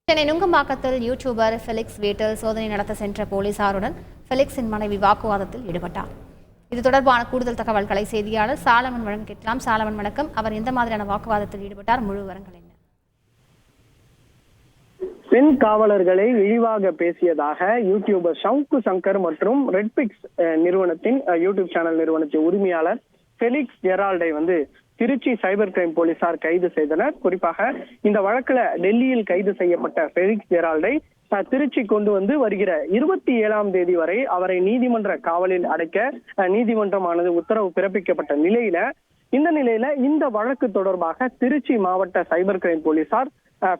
Chennai நுங்கம்பாக்கத்தில் YouTuber Felix வீட்டில் சோதனை நடத்த சென்ற போலீசாருடன் ஃபெலிக்ஸின் மனைவி வாக்குவாதத்தில் ஈடுபட்டார். இது தொடர்பான கூடுதல் தகவல்களை செய்தியாளர் சாலமன் வழங்க கேட்கலாம். சாலமன் வணக்கம். அவர் எந்த மாதிரியான வாக்குவாதத்தில் ஈடுபட்டார்? முழு விவரங்கள் என்ன? பெண் காவலர்களை இழிவாக பேசியதாக யூடியூபர் ஷவுக்கு சங்கர் மற்றும் ரெட்பிக்ஸ் நிறுவனத்தின் யூடியூப் சேனல் நிறுவனத்தின் உரிமையாளர் ஃபெலிக்ஸ் ஜெரால்டை திருச்சி சைபர் கிரைம் போலீசார் கைது செய்தனர். குறிப்பாக இந்த வழக்குல டெல்லியில் கைது செய்யப்பட்ட ஃபெலிக்ஸ் ஜெரால்டை திருச்சி கொண்டு வருகிற 27ஆம் தேதி வரை அவரை நீதிமன்ற காவலில் அடைக்க நீதிமன்றமானது உத்தரவு பிறப்பிக்கப்பட்ட நிலையில இந்த வழக்கு தொடர்பாக திருச்சி மாவட்ட சைபர் கிரைம் போலீசார்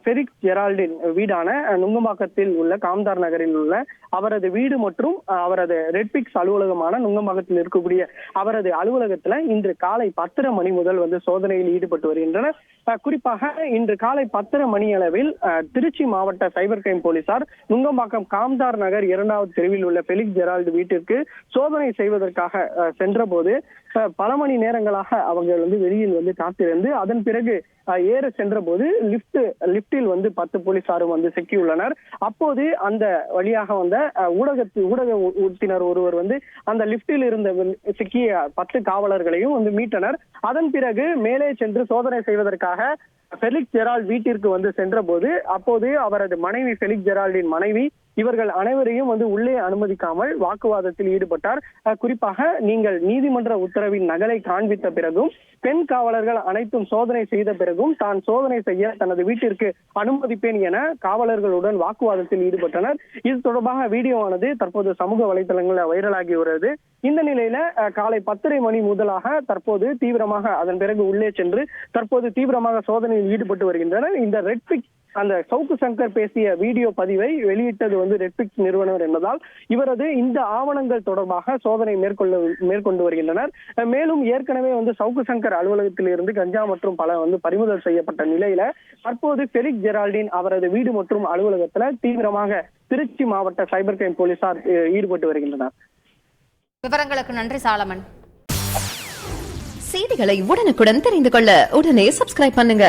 ஃபெலிக்ஸ் ஜெரால்டின் வீடான நுங்கம்பாக்கத்தில் உள்ள காம்தார் நகரில் உள்ள அவரது வீடு மற்றும் அவரது ரெட்பிக்ஸ் அலுவலகமான நுங்கம்பாக்கத்தில் இருக்கக்கூடிய அவரது அலுவலகத்துல இன்று காலை 10:30 மணி முதல் சோதனையில் ஈடுபட்டு வருகின்றனர். குறிப்பாக இன்று காலை 10:30 மணி அளவில் திருச்சி மாவட்ட சைபர் கிரைம் போலீசார் நுங்கம்பாக்கம் காம்தார் நகர் 2வது தெருவில் உள்ள ஃபெலிக்ஸ் ஜெரால்டு வீட்டிற்கு சோதனை செய்வதற்காக சென்ற போது பல மணி நேரங்களாக அவர்கள் வெளியில் காத்திருந்து அதன் பிறகு ஏற சென்ற போது லிப்டில் 10 போலீசாரும் சிக்கியுள்ளனர். அப்போது அந்த வழியாக ஊடக உறுப்பினர் ஒருவர் அந்த லிப்டில் இருந்த சிக்கிய 10 காவலர்களையும் மீட்டனர். அதன் பிறகு மேலே சென்று சோதனை செய்வதற்காக ஃபெலிக்ஸ் ஜெரால்ட் வீட்டிற்கு சென்ற போது அப்போது அவரது மனைவி ஃபெலிக்ஸ் ஜெரால்டின் மனைவி இவர்கள் அனைவரையும் உள்ளே அனுமதிக்காமல் வாக்குவாதத்தில் ஈடுபட்டார். குறிப்பாக நீங்கள் நீதிமன்ற உத்தரவின் நகலை காண்பித்த பிறகும் பெண் காவலர்கள் அனைத்தும் சோதனை செய்த பிறகும் தான் சோதனை செய்ய தனது வீட்டிற்கு அனுமதிப்பேன் என காவலர்களுடன் வாக்குவாதத்தில் ஈடுபட்டனர். இது தொடர்பாக வீடியோவானது தற்போது சமூக வலைதளங்களில் வைரலாகி வருகிறது. இந்த நிலையில காலை 10:30 மணி முதலாக தற்போது தீவிரமாக அதன் பிறகு உள்ளே சென்று தற்போது தீவிரமாக சோதனையில் ஈடுபட்டு வருகின்றனர். இந்த ரெட்பிக்ஸ் அந்த சவுக்கு சங்கர் பேசிய வீடியோ பதிவை வெளியிட்டது ரெட்பிக்ஸ் நிறுவனர் என்பதால் இவரது இந்த ஆவணங்கள் தொடர்பாக சோதனை மேற்கொண்டு வருகின்றனர். மேலும் ஏற்கனவே சவுக்கு சங்கர் அலுவலகத்தில் இருந்து கஞ்சா மற்றும் பல பறிமுதல் செய்யப்பட்ட நிலையில தற்போது ஃபெலிக்ஸ் ஜெரால்டின் அவரது வீடு மற்றும் அலுவலகத்துல தீவிரமாக திருச்சி மாவட்ட சைபர் கிரைம் போலீசார் ஈடுபட்டு வருகின்றனர். விவரங்களுக்கு நன்றி சாலமன். செய்திகளை உடனுக்குடன் தெரிந்து கொள்ள உடனே சப்ஸ்கிரைப் பண்ணுங்க.